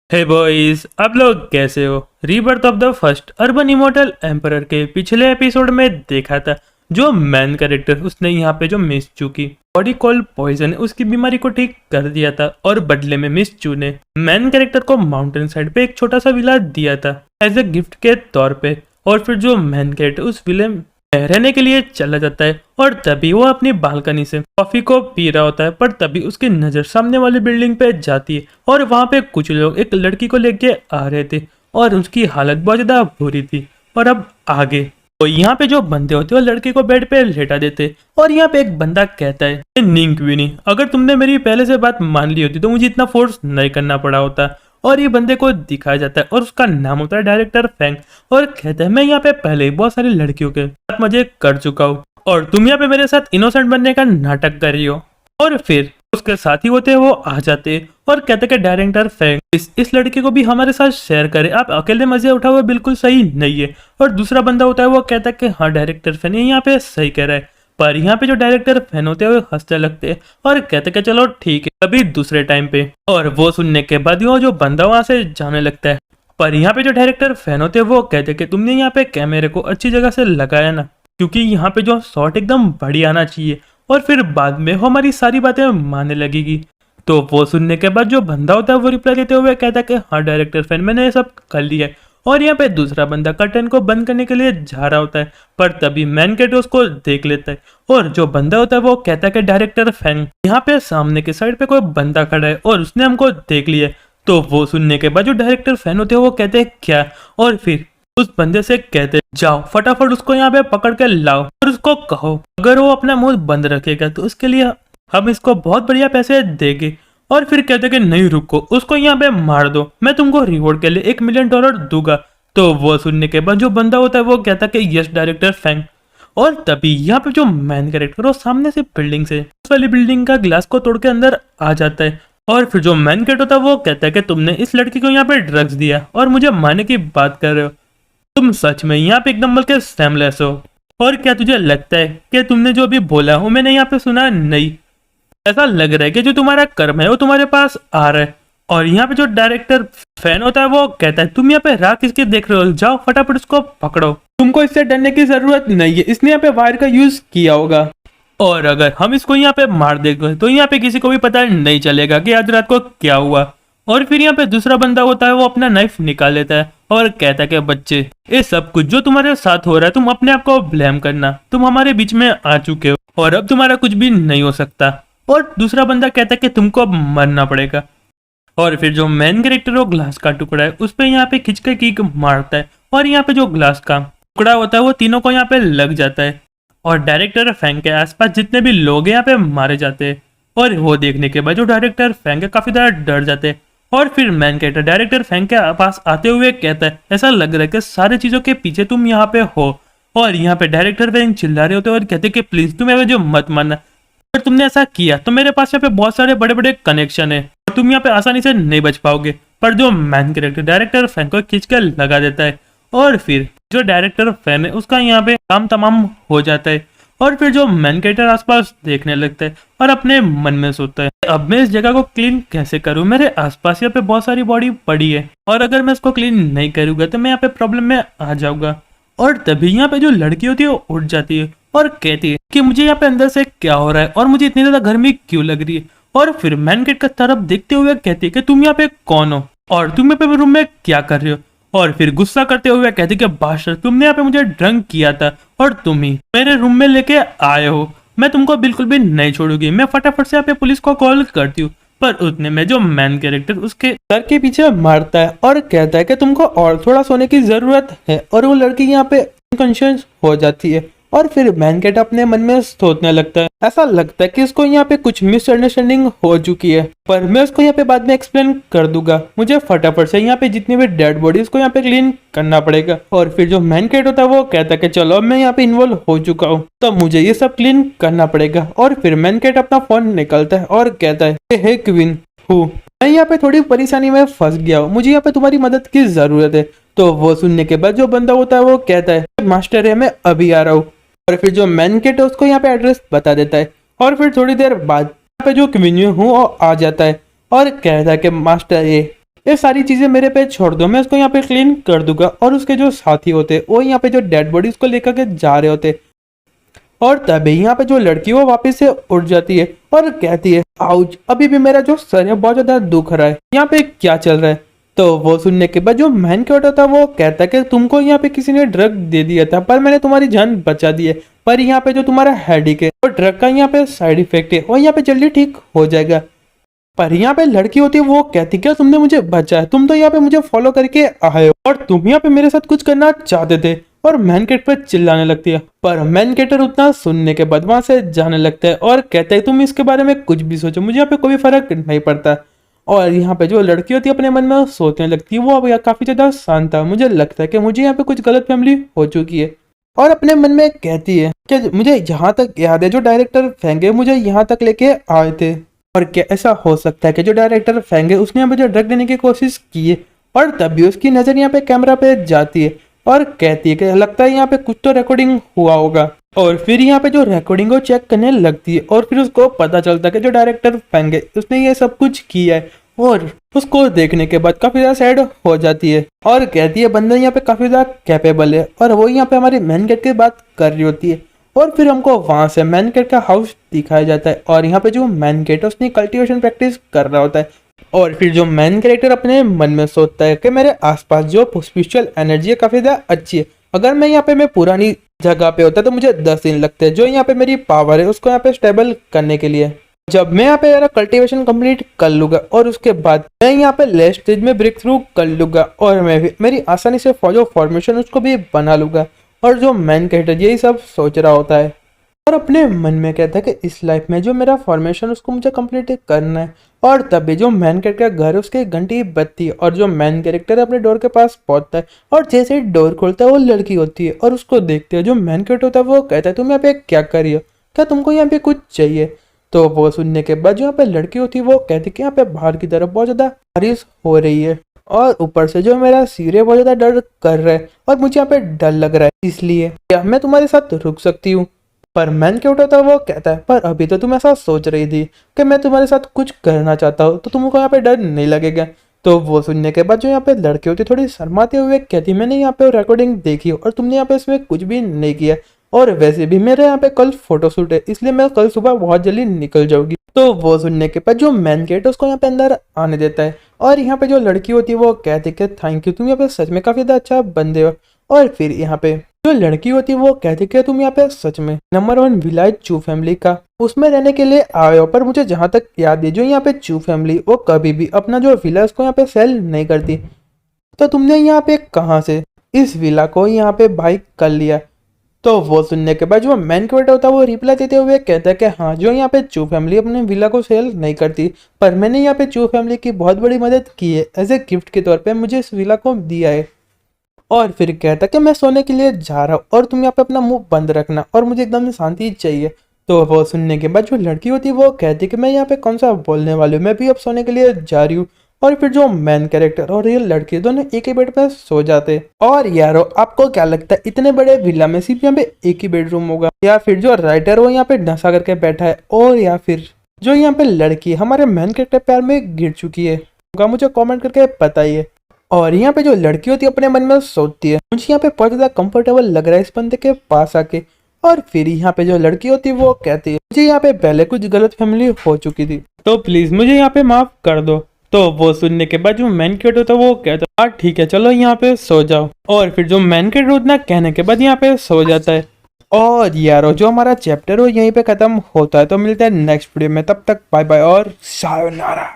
हे boys, आप लोग कैसे हो। Rebirth of the first urban immortal emperor के पिछले एपिसोड में देखा था जो मैन कैरेक्टर उसने यहाँ पे जो मिस चू की बॉडी कॉल्ड पॉइजन उसकी बीमारी को ठीक कर दिया था और बदले में मिस चू ने मैन कैरेक्टर को माउंटेन साइड पे एक छोटा सा विला दिया था एज ए गिफ्ट के तौर पे। और फिर जो मैन कैरेक्टर उस विले में रहने के लिए चला जाता है और तभी वो अपनी बालकनी से कॉफी को पी रहा होता है, पर तभी उसकी नजर सामने वाली बिल्डिंग पे जाती है और वहां पे कुछ लोग एक लड़की को लेके आ रहे थे और उसकी हालत बहुत ज्यादा बुरी थी। और अब आगे तो यहाँ पे जो बंदे होते हैं वो लड़के को बेड पे लेटा देते और यहाँ पे एक बंदा कहता है निंक विनी, अगर तुमने मेरी पहले से बात मान ली होती तो मुझे इतना फोर्स नहीं करना पड़ा होता। और ये बंदे को दिखाया जाता है और उसका नाम होता है डायरेक्टर फैंग और कहता है मैं यहाँ पे पहले ही बहुत सारी लड़कियों के साथ मजे कर चुका हूँ और तुम यहाँ पे मेरे साथ इनोसेंट बनने का नाटक कर रही हो। और फिर उसके साथी होते हैं वो आ जाते और कहते कि डायरेक्टर फैंग इस लड़के को भी हमारे साथ शेयर करे, आप अकेले मजे उठा हुआ बिल्कुल सही नहीं है। और दूसरा बंदा होता है वो कहता है कि हाँ डायरेक्टर फैंग यहाँ पे सही कह रहा है। पर यहाँ पे जो डायरेक्टर फैन होते हैं वो हंसने लगते हैं और कहते कि चलो ठीक है अभी दूसरे टाइम पे। और वो सुनने के बाद वो जो बंदा वहां से जाने लगता है। पर यहाँ पे जो डायरेक्टर फैन होते हैं वो कहते कि तुमने यहाँ पे कैमरे को अच्छी जगह से लगाया ना, क्योंकि यहाँ पे जो शॉट एकदम बढ़िया आना चाहिए और फिर बाद में वो हमारी सारी बातें मानने लगेगी। तो वो सुनने के बाद जो बंदा होता है वो रिप्लाई देते हुए कहता है कि हाँ डायरेक्टर फैन मैंने ये सब कर लिया है। और यहाँ पे दूसरा बंदा कर्टन को बंद करने के लिए जा रहा होता है, पर तभी मैन कैट उसको देख लेता है और जो बंदा होता है वो कहता है कि डायरेक्टर फैंग यहाँ पे सामने के साइड पे कोई बंदा खड़ा है और उसने हमको देख लिया। तो वो सुनने के बाद जो डायरेक्टर फैन होते हैं वो कहते हैं क्या, और फिर उस बंदे से कहते जाओ फटाफट उसको यहाँ पे पकड़ के लाओ और उसको कहो अगर वो अपना मुंह बंद रखेगा तो उसके लिए हम इसको बहुत बढ़िया पैसे देंगे। और फिर कहते कि नहीं रुको उसको यहाँ पे मार दो, मैं तुमको रिवॉर्ड के लिए $1 मिलियन दूंगा। तो वो सुनने के बाद जो बंदा होता है वो कहता कि यस डायरेक्टर फैंग। और तभी यहाँ पे जो मैन कैरेक्टर वो सामने से बिल्डिंग से उस वाली बिल्डिंग का ग्लास को तोड़ के अंदर आ जाता है। और फिर जो मैन कैरेक्टर होता है वो कहता है कि तुमने इस लड़की को यहाँ पे ड्रग्स दिया और मुझे मारने की बात कर रहे हो, तुम सच में यहाँ पे एकदम बल्कि सेमलेस हो। और क्या तुझे लगता है कि तुमने जो अभी बोला वो मैंने यहाँ पे सुना नहीं, ऐसा लग रहा है कि जो तुम्हारा कर्म है वो तुम्हारे पास आ रहा है। और यहाँ पे जो डायरेक्टर फैन होता है वो कहता है तुम यहाँ पे राह किसके देख रहे हो, जाओ फटाफट उसको पकड़ो, तुमको इससे डरने की जरूरत नहीं है, इसने यहाँ पे वायर का यूज किया होगा और अगर हम इसको यहाँ पे मार देंगे तो यहाँ पे किसी को भी पता नहीं चलेगा कि आज रात को क्या हुआ। और फिर यहाँ पे दूसरा बंदा होता है वो अपना नाइफ निकाल लेता है और कहता है कि बच्चे ये सब कुछ जो तुम्हारे साथ हो रहा है तुम अपने आप को ब्लेम करना, तुम हमारे बीच में आ चुके हो और अब तुम्हारा कुछ भी नहीं हो सकता। और दूसरा बंदा कहता है कि तुमको अब मरना पड़ेगा। और फिर जो मेन कैरेक्टर वो ग्लास का टुकड़ा है उस पे यहाँ पे खिंच के किक मारता है और यहाँ पे जो ग्लास का टुकड़ा होता है वो तीनों को यहाँ पे लग जाता है और डायरेक्टर फैंग के आसपास जितने भी लोग हैं यहाँ पे मारे जाते हैं। और वो देखने के बाद जो डायरेक्टर फैंग है काफी ज्यादा डर जाते हैं। और फिर मैन कैरेक्टर डायरेक्टर फैंग के पास आते हुए कहता है ऐसा लग रहा है कि सारी चीजों के पीछे तुम यहाँ पे हो। और यहाँ पे डायरेक्टर फैंग चिल्ला रहे होते हैं और कहते कि प्लीज तुम जो मत मानना, अगर तुमने ऐसा किया तो मेरे पास यहाँ पे बहुत सारे बड़े बड़े कनेक्शन है और तुम यहाँ पे आसानी से नहीं बच पाओगे। पर जो मैन कैरेक्टर डायरेक्टर फैन को खींच कर लगा देता है और फिर जो डायरेक्टर फैन है उसका यहाँ पे काम तमाम हो जाता है। और फिर जो मैन कैरेक्टर आसपास देखने लगता है और अपने मन में सोचता है अब मैं इस जगह को क्लीन कैसे करूं, मेरे आसपास यहाँ पे बहुत सारी बॉडी पड़ी है और अगर मैं इसको क्लीन नहीं करूंगा तो मैं यहाँ पे प्रॉब्लम में आ जाऊंगा। और तभी यहाँ पे जो लड़की होती है वो उठ जाती है और कहती है कि मुझे यहाँ पे अंदर से क्या हो रहा है और मुझे इतनी ज्यादा गर्मी क्यों लग रही है। और फिर मैन गेट की तरफ देखते हुए कहती है कि तुम यहाँ पे कौन हो और तुम यहाँ पे रूम में क्या कर रहे हो। और फिर गुस्सा करते हुए कहती कि बादशाह तुमने यहाँ पे मुझे ड्रंक किया था और तुम ही मेरे रूम में लेके आए हो, मैं तुमको बिल्कुल भी नहीं छोड़ूंगी, मैं फटाफट से यहाँ पे पुलिस को कॉल करती हूँ। पर उतने में जो मैन कैरेक्टर उसके सर के पीछे मारता है और कहता है कि तुमको और थोड़ा सोने की जरूरत है और वो लड़की यहाँ पे अनकॉन्शियस हो जाती है। और फिर मैन कैट अपने मन में सोचने लगता है ऐसा लगता है कि इसको यहाँ पे कुछ मिसअंडरस्टैंडिंग हो चुकी है, पर मैं उसको यहाँ पे बाद में एक्सप्लेन कर दूंगा, मुझे फटाफट से यहाँ पे जितनी भी डेड बॉडीज को यहाँ पे क्लीन करना पड़ेगा। और फिर जो मैन कैट होता है वो कहता है कि चलो मैं यहाँ पे इन्वॉल्व हो चुका हूँ तो मुझे ये सब क्लीन करना पड़ेगा। और फिर मैन कैट अपना फोन निकलता है और कहता है हे क्वीन मैं यहाँ पे थोड़ी परेशानी में फंस गया हूँ, मुझे यहाँ पे तुम्हारी मदद की जरूरत है। तो वो सुनने के बाद जो बंदा होता है वो कहता है मास्टर है मैं अभी आ रहा हूँ। और फिर जो मैन कैट है उसको यहाँ पे एड्रेस बता देता है और फिर थोड़ी देर बाद यहाँ पे जो क्वीन हूँ वो आ जाता है और कहता है कि मास्टर ये ये सारी चीजें मेरे पे छोड़ दो, मैं उसको यहाँ पे क्लीन कर दूंगा। और उसके जो साथी होते वो यहाँ पे जो डेड बॉडी उसको लेकर के जा रहे होते, और तभी यहाँ पे जो लड़की वो वापस से उठ जाती है और कहती है आउच, अभी भी मेरा जो सर है बहुत ज्यादा दुख रहा है, यहाँ पे क्या चल रहा है। तो वो सुनने के बाद जो मैन कैरेक्टर था वो कहता है कि तुमको यहाँ पे किसी ने ड्रग दे दिया था, पर मैंने तुम्हारी जान बचा दी है, पर यहाँ पे जो तुम्हारा हेडेक है और ड्रग का यहाँ पे साइड इफेक्ट है और यहाँ पे जल्दी ठीक हो जाएगा। पर यहाँ पे लड़की होती है वो कहती क्या तुमने मुझे बचाया, तुम तो यहाँ पे मुझे फॉलो करके आए हो और तुम यहाँ पे मेरे साथ कुछ करना चाहते थे। और मैन कैरेक्टर पर चिल्लाने लगती है, पर मैन कैरेक्टर उतना सुनने के बाद वहां से जाने लगता है और कहता है तुम इसके बारे में कुछ भी सोचो, मुझे यहाँ पे कोई फर्क नहीं पड़ता। और यहाँ पे जो लड़की होती है अपने मन में सोचने लगती है, वो अब काफी ज्यादा शांत था, मुझे लगता है कि मुझे यहाँ पे कुछ गलत फैमिली हो चुकी है। और अपने मन में कहती है कि मुझे यहाँ तक याद है जो डायरेक्टर फेंगे मुझे यहाँ तक लेके आए थे, और क्या ऐसा हो सकता है कि जो डायरेक्टर फेंगे उसने यहाँ पे जो ड्रग देने की कोशिश की है। और तभी उसकी नजर यहाँ पे कैमरा पे जाती है और कहती है कि लगता है यहाँ पे कुछ तो रिकॉर्डिंग हुआ होगा। और फिर यहाँ पे जो रिकॉर्डिंग को चेक करने लगती है और फिर उसको पता चलता है कि जो डायरेक्टर फेंगे उसने ये सब कुछ किया है। और उसको देखने के बाद काफी ज्यादा सैड हो जाती है और कहती है बंदा यहाँ पे काफी ज्यादा कैपेबल है, और वो यहाँ पे हमारी मेन गेट की बात कर रही होती है। और फिर हमको वहां से मैन गेट का हाउस दिखाया जाता है और यहाँ पे जो मैन गेट है उसने कल्टीवेशन प्रैक्टिस कर रहा होता है। और फिर जो मैन कैरेक्टर अपने मन में सोचता है कि मेरे आसपास जो स्पिरिचुअल एनर्जी है काफी ज्यादा अच्छी है, अगर मैं यहाँ पे मैं पुरानी जगह पे होता तो मुझे 10 दिन लगते हैं, जो यहाँ पे मेरी पावर है उसको यहाँ पे स्टेबल करने के लिए। जब मैं यहाँ पे मेरा कल्टीवेशन कंप्लीट कर लूंगा और उसके बाद मैं यहाँ पे लेस्ट स्टेज में ब्रेक थ्रू कर लूंगा और मैं भी मेरी आसानी से जो फॉर्मेशन उसको भी बना लूंगा। और जो मैन कैरेक्टर यही सब सोच रहा होता है और अपने मन में कहता है कि इस लाइफ में जो मेरा फॉर्मेशन उसको मुझे कंप्लीट करना है। और तभी जो मैन कैरेक्टर का घर है उसके घंटी बजती है और जो मैन कैरेक्टर अपने डोर के पास पहुंचता है और जैसे ही डोर खोलता है वो लड़की होती है और उसको देखते हैं जो मैन कैरेक्टर होता है वो कहता है तुम यहाँ पे क्या कर रही हो, क्या तुमको यहाँ पे कुछ चाहिए। तो वो सुनने के बाद जो यहाँ पे लड़की होती है वो कहती है कि यहाँ पे बाहर की तरफ बहुत ज्यादा बारिश हो रही है और ऊपर से जो मेरा सिर है बहुत ज्यादा डर कर रहा है और मुझे यहाँ पे डर लग रहा है, इसलिए क्या मैं तुम्हारे साथ रुक सकती हूँ। पर मैन क्या उठाता है वो कहता है पर अभी तो तुम ऐसा सोच रही थी कि मैं तुम्हारे साथ कुछ करना चाहता हूँ तो तुमको यहाँ पे डर नहीं लगेगा। तो वो सुनने के बाद जो यहाँ पे लड़की होती थोड़ी शर्माते हुए कहती मैंने यहाँ पे रिकॉर्डिंग देखी और तुमने यहाँ पे इसमें कुछ भी नहीं किया, और वैसे भी मेरे यहाँ पे कल फोटोशूट है इसलिए मैं कल सुबह बहुत जल्दी निकल जाऊंगी। तो वो सुनने के बाद जो मैन गेट है उसको यहाँ पे अंदर आने देता है और यहाँ पे जो लड़की होती है वो कहती है कि थैंक यू, तुम यहाँ पे सच में काफी ज्यादा अच्छा बंदे हो। और फिर यहाँ पे जो लड़की होती है वो कहती है तुम यहाँ पे सच में नंबर 1 विलायत चू फैमिली का उसमें रहने के लिए आए हो, पर मुझे जहां तक याद है जो यहाँ पे चू फैमिली वो कभी भी अपना जो विला उसको यहाँ पे सेल नहीं करती, तो तुमने यहाँ पे कहाँ से इस विला को यहाँ पे बाई कर लिया। तो वो सुनने के बाद जो मैन कैरेक्टर होता है वो रिप्लाई देते हुए कहता है कि हाँ जो यहाँ पे चू फैमिली अपने विला को सेल नहीं करती, पर मैंने यहाँ पे चू फैमिली की बहुत बड़ी मदद की है, एज ए गिफ्ट के तौर पे मुझे इस विला को दिया है। और फिर कहता कि मैं सोने के लिए जा रहा हूँ और तुम यहाँ पे अपना मुंह बंद रखना और मुझे एकदम शांति चाहिए। तो वो सुनने के बाद जो लड़की होती है वो कहती कि मैं यहाँ पे कौन सा बोलने वाली हूँ, मैं भी अब सोने के लिए जा रही हूँ। और फिर जो मैन कैरेक्टर और ये लड़की दोनों एक ही बेड पे सो जाते। और यारो आपको क्या लगता है इतने बड़े विला में सिर्फ यहाँ पे एक ही बेडरूम होगा, या फिर जो राइटर वो यहाँ पे ढसा करके बैठा है, और या फिर जो यहाँ पे लड़की हमारे मैन कैरेक्टर प्यार में गिर चुकी है, मुझे कॉमेंट करके बताइए। और यहाँ पे जो लड़की होती है अपने मन में सोचती है मुझे यहाँ पे बहुत ज्यादा कंफर्टेबल लग रहा है इस बंदे के पास आके। और फिर यहाँ पे जो लड़की होती है वो कहती है मुझे यहाँ पे पहले कुछ गलत फैमिली हो चुकी थी तो प्लीज मुझे यहाँ पे माफ कर दो। तो वो सुनने के बाद जो मैन कैरेक्टर होता है वो कहता है हाँ ठीक है चलो यहाँ पे सो जाओ। और फिर जो मैन कैरेक्टर उतना कहने के बाद यहाँ पे सो जाता है। और यारो जो हमारा चैप्टर हो यहीं पे खत्म होता है, तो मिलता है नेक्स्ट वीडियो में, तब तक बाय बाय और सायोनारा।